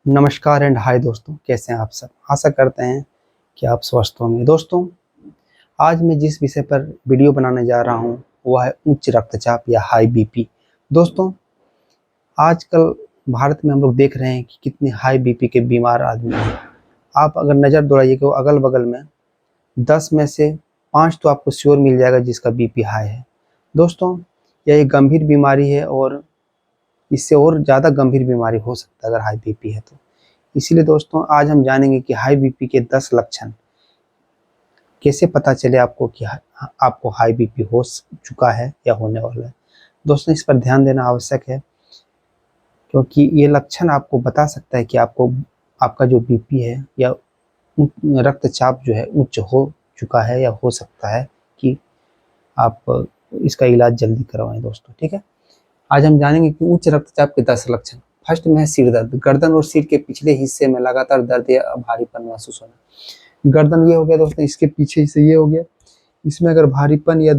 नमस्कार and hi दोस्तों, कैसे हैं आप सब। आशा करते हैं कि आप स्वस्थ होंगे। दोस्तों, आज मैं जिस विषय पर वीडियो बनाने जा रहा हूं वह है उच्च रक्तचाप या हाई बीपी। दोस्तों, आजकल भारत में हम लोग देख रहे हैं कि कितने हाई बीपी के बीमार आदमी हैं। आप अगर नज़र दौड़ाइएगा अगल बगल में 10 में से 5 तो आपको श्योर मिल जाएगा जिसका बीपी हाई है। दोस्तों, यह एक गंभीर बीमारी है और इससे और ज़्यादा गंभीर बीमारी हो सकता है अगर हाई बीपी है तो। इसीलिए दोस्तों, आज हम जानेंगे कि हाई बीपी के 10 लक्षण कैसे पता चले आपको कि आपको हाई बीपी हो चुका है या होने वाला है। दोस्तों, इस पर ध्यान देना आवश्यक है क्योंकि ये लक्षण आपको बता सकता है कि आपको आपका जो बीपी है या रक्तचाप जो है उच्च हो चुका है या हो सकता है कि आप इसका इलाज जल्दी करवाएं। दोस्तों, ठीक है। आज हम जानेंगे कि उच्च रक्तचाप के 10 लक्षण। फर्स्ट में है सिर दर्द। गर्दन और सिर के पिछले हिस्से में लगातार दर्द या भारीपन महसूस होना। गर्दन ये हो गया दोस्तों, इसके पीछे से ये हो गया। इसमें अगर भारीपन या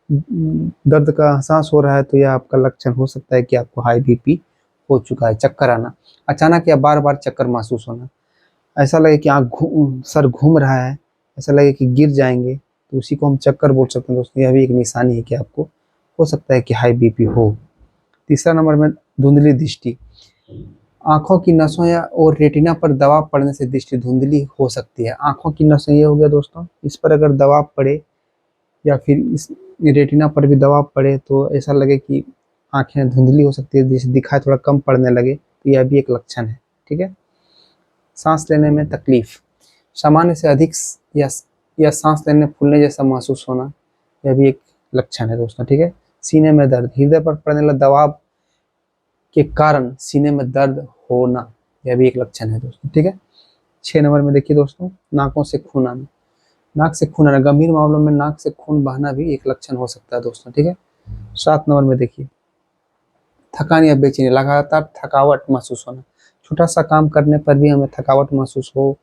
दर्द का एहसास हो रहा है तो यह आपका लक्षण हो सकता है कि आपको हाई बीपी हो चुका है। चक्कर आना, अचानक या बार बार चक्कर महसूस होना। ऐसा लगे कि सर घूम रहा है, ऐसा लगे कि गिर जाएंगे, तो उसी को हम चक्कर बोल सकते हैं। दोस्तों, यह भी एक निशानी है कि आपको हो सकता है कि हाई बीपी हो। तीसरा नंबर में धुंधली दृष्टि। आंखों की नसों या और रेटिना पर दबाव पड़ने से दृष्टि धुंधली हो सकती है। आंखों की नसों ये हो गया दोस्तों, इस पर अगर दबाव पड़े या फिर इस रेटिना पर भी दबाव पड़े तो ऐसा लगे कि आंखें धुंधली हो सकती है, जैसे दिखाई थोड़ा कम पड़ने लगे, तो यह भी एक लक्षण है। ठीक है। सांस लेने में तकलीफ, सामान्य से अधिक या सांस लेने फूलने जैसा महसूस होना, यह भी एक लक्षण है दोस्तों। ठीक है। सीने में दर्द, हृदय पर पड़ने वाला दबाव के कारण सीने में दर्द होना, यह भी एक लक्षण है दोस्तों। ठीक है। 6 नंबर में देखिए दोस्तों, नाकों से खून आना। नाक से खून आना, गंभीर मामलों में नाक से खून बहना भी एक लक्षण हो सकता है दोस्तों। ठीक है। 7 नंबर में देखिए, थकान या बेचैनी, लगातार थकावट महसूस होना। छोटा सा काम करने पर भी हमें थकावट महसूस हो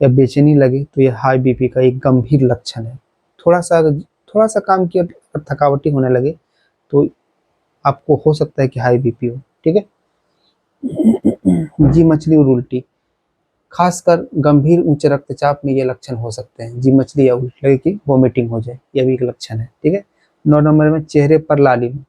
या बेचैनी लगे तो यह हाई बीपी का एक गंभीर लक्षण है। थोड़ा सा काम किया और थकावटी होने लगे तो आपको हो सकता है कि हाई बीपी हो। ठीक है। जी मछली और उल्टी, खासकर गंभीर उच्च रक्तचाप में ये लक्षण हो सकते हैं। जी मछली या उल्टी लगे कि वोमिटिंग हो जाए, यह भी एक लक्षण है। ठीक है। 9 नंबर में चेहरे पर लालिमा,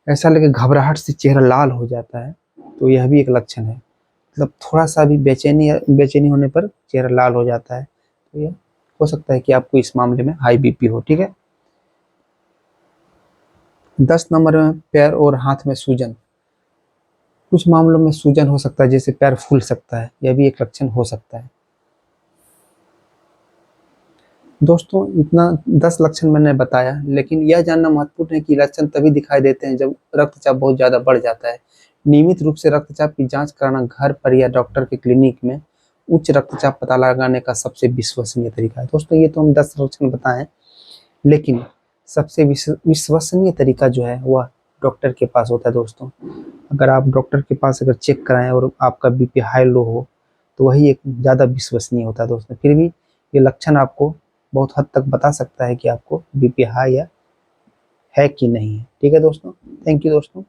ऐसा लगे घबराहट से चेहरा लाल हो जाता है, तो यह भी एक लक्षण है। मतलब थोड़ा सा भी बेचैनी होने पर चेहरा लाल हो जाता है, तो यह हो सकता है कि आपको इस मामले में हाई बीपी हो। ठीक है। 10 नंबर में पैर और हाथ में सूजन, कुछ मामलों में सूजन हो सकता है, जैसे पैर फूल सकता है, यह भी एक लक्षण हो सकता है। दोस्तों, इतना 10 लक्षण मैंने बताया, लेकिन यह जानना महत्वपूर्ण है कि लक्षण तभी दिखाई देते हैं जब रक्तचाप बहुत ज़्यादा बढ़ जाता है। नियमित रूप से रक्तचाप की जांच कराना घर पर या डॉक्टर के क्लिनिक में उच्च रक्तचाप पता लगाने का सबसे विश्वसनीय तरीका है। दोस्तों, ये तो हम 10 लक्षण बताएं, लेकिन सबसे विश्वसनीय तरीका जो है वह डॉक्टर के पास होता है। दोस्तों, अगर आप डॉक्टर के पास अगर चेक कराएं और आपका बीपी हाई लो हो तो वही एक ज़्यादा विश्वसनीय होता है। दोस्तों, फिर भी ये लक्षण आपको बहुत हद तक बता सकता है कि आपको बीपी हाई या है कि नहीं है। ठीक है दोस्तों। थैंक यू दोस्तों।